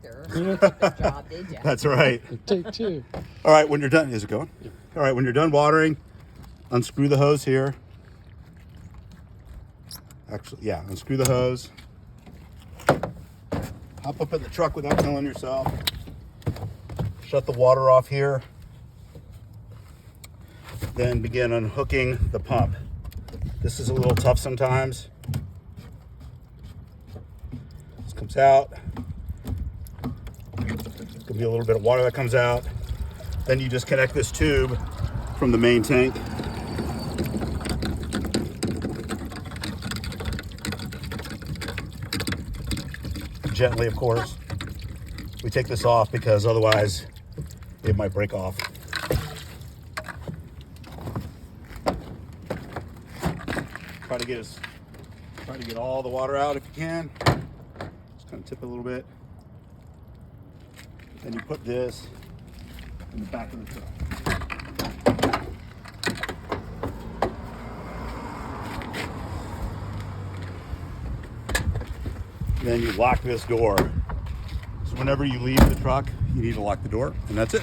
Job, did ya? That's right. Take two. All right, when you're done, is it going? Yeah. All right, when you're done watering, unscrew the hose here. Actually, yeah, unscrew the hose. Hop up in the truck without killing yourself. Shut the water off here. Then begin unhooking the pump. This is a little tough sometimes. This comes out. There's gonna be a little bit of water that comes out. Then you disconnect this tube from the main tank. Gently, of course. We take this off because otherwise it might break off. Try to get all the water out if you can. Just kind of tip it a little bit. Then you put this in the back of the truck. Then you lock this door. So whenever you leave the truck, you need to lock the door, and that's it.